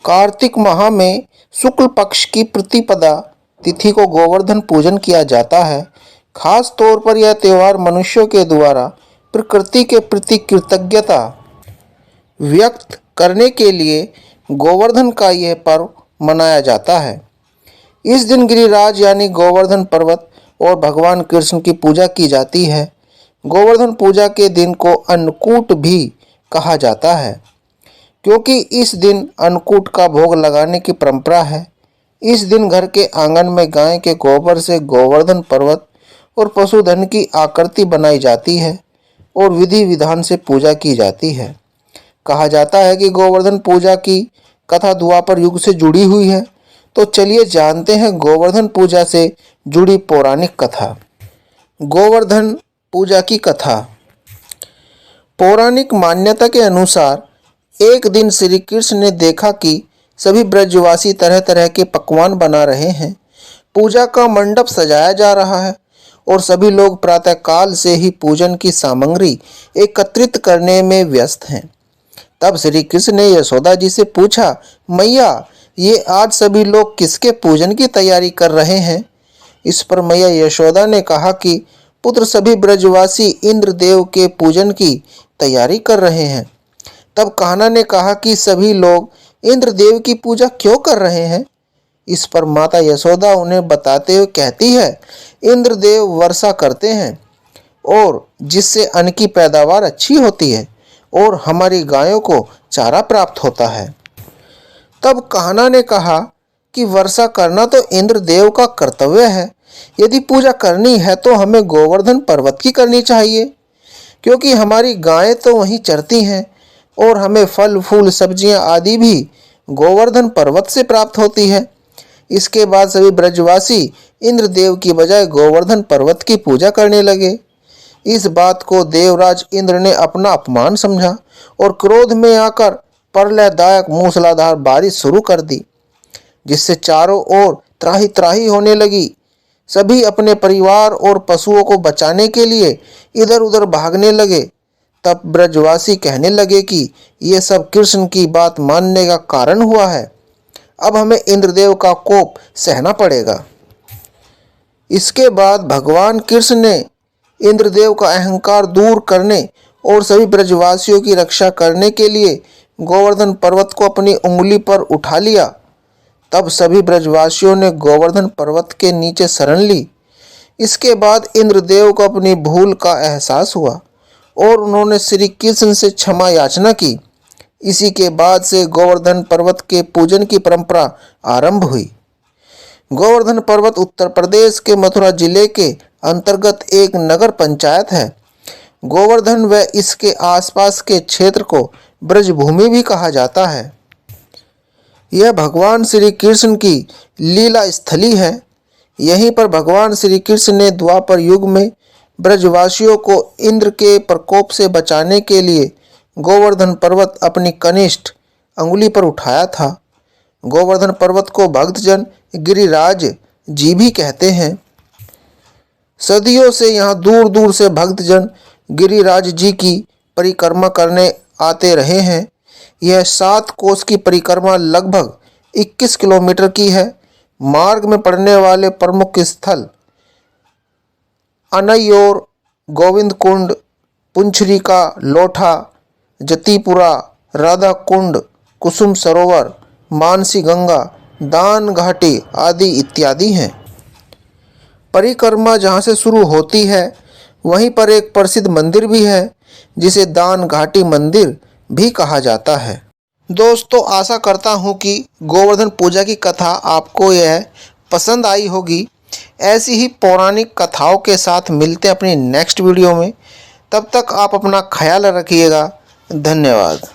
कार्तिक माह में शुक्ल पक्ष की प्रतिपदा तिथि को गोवर्धन पूजन किया जाता है। खास तौर पर यह त्यौहार मनुष्यों के द्वारा प्रकृति के प्रति कृतज्ञता व्यक्त करने के लिए गोवर्धन का यह पर्व मनाया जाता है। इस दिन गिरिराज यानी गोवर्धन पर्वत और भगवान कृष्ण की पूजा की जाती है। गोवर्धन पूजा के दिन को अन्नकूट भी कहा जाता है, क्योंकि इस दिन अन्नकूट का भोग लगाने की परंपरा है। इस दिन घर के आंगन में गाय के गोबर से गोवर्धन पर्वत और पशुधन की आकृति बनाई जाती है और विधि विधान से पूजा की जाती है। कहा जाता है कि गोवर्धन पूजा की कथा द्वापर युग से जुड़ी हुई है। तो चलिए जानते हैं गोवर्धन पूजा से जुड़ी पौराणिक कथा। गोवर्धन पूजा की कथा। पौराणिक मान्यता के अनुसार एक दिन श्री कृष्ण ने देखा कि सभी ब्रजवासी तरह तरह के पकवान बना रहे हैं। पूजा का मंडप सजाया जा रहा है और सभी लोग प्रातःकाल से ही पूजन की सामग्री एकत्रित करने में व्यस्त हैं। तब श्री कृष्ण ने यशोदा जी से पूछा, मैया, ये आज सभी लोग किसके पूजन की तैयारी कर रहे हैं? इस पर मैया यशोदा ने कहा कि पुत्र, सभी ब्रजवासी इंद्रदेव के पूजन की तैयारी कर रहे हैं। तब कान्हा ने कहा कि सभी लोग इंद्रदेव की पूजा क्यों कर रहे हैं? इस पर माता यशोदा उन्हें बताते हुए कहती है, इंद्रदेव वर्षा करते हैं और जिससे अन्न की पैदावार अच्छी होती है और हमारी गायों को चारा प्राप्त होता है। तब कान्हा ने कहा कि वर्षा करना तो इंद्रदेव का कर्तव्य है। यदि पूजा करनी है तो हमें गोवर्धन पर्वत की करनी चाहिए, क्योंकि हमारी गायें तो वहीं चरती हैं और हमें फल फूल सब्जियां आदि भी गोवर्धन पर्वत से प्राप्त होती है। इसके बाद सभी ब्रजवासी इंद्रदेव की बजाय गोवर्धन पर्वत की पूजा करने लगे। इस बात को देवराज इंद्र ने अपना अपमान समझा और क्रोध में आकर प्रलयदायक मूसलाधार बारिश शुरू कर दी, जिससे चारों ओर त्राही त्राही होने लगी। सभी अपने परिवार और पशुओं को बचाने के लिए इधर उधर भागने लगे। तब ब्रजवासी कहने लगे कि ये सब कृष्ण की बात मानने का कारण हुआ है। अब हमें इंद्रदेव का कोप सहना पड़ेगा। इसके बाद भगवान कृष्ण ने इंद्रदेव का अहंकार दूर करने और सभी ब्रजवासियों की रक्षा करने के लिए गोवर्धन पर्वत को अपनी उंगली पर उठा लिया। तब सभी ब्रजवासियों ने गोवर्धन पर्वत के नीचे शरण ली। इसके बाद इंद्रदेव को अपनी भूल का एहसास हुआ और उन्होंने श्री कृष्ण से क्षमा याचना की। इसी के बाद से गोवर्धन पर्वत के पूजन की परंपरा आरंभ हुई। गोवर्धन पर्वत उत्तर प्रदेश के मथुरा जिले के अंतर्गत एक नगर पंचायत है। गोवर्धन व इसके आसपास के क्षेत्र को ब्रजभूमि भी कहा जाता है। यह भगवान श्री कृष्ण की लीला स्थली है। यहीं पर भगवान श्री कृष्ण ने द्वापर युग में ब्रजवासियों को इंद्र के प्रकोप से बचाने के लिए गोवर्धन पर्वत अपनी कनिष्ठ अंगुली पर उठाया था। गोवर्धन पर्वत को भक्तजन गिरिराज जी भी कहते हैं। सदियों से यहाँ दूर दूर से भक्तजन गिरिराज जी की परिक्रमा करने आते रहे हैं। यह 7 कोस की परिक्रमा लगभग 21 किलोमीटर की है। मार्ग में पड़ने वाले प्रमुख स्थल अनैयोर, गोविंद कुंड, पुंछरी का लोठा, जतीपुरा, राधा कुंड, कुसुम सरोवर, मानसी गंगा, दान घाटी आदि इत्यादि हैं। परिक्रमा जहाँ से शुरू होती है वहीं पर एक प्रसिद्ध मंदिर भी है, जिसे दान घाटी मंदिर भी कहा जाता है। दोस्तों, आशा करता हूँ कि गोवर्धन पूजा की कथा आपको यह पसंद आई होगी। ऐसी ही पौराणिक कथाओं के साथ मिलते हैं अपनी नेक्स्ट वीडियो में। तब तक आप अपना ख्याल रखिएगा। धन्यवाद।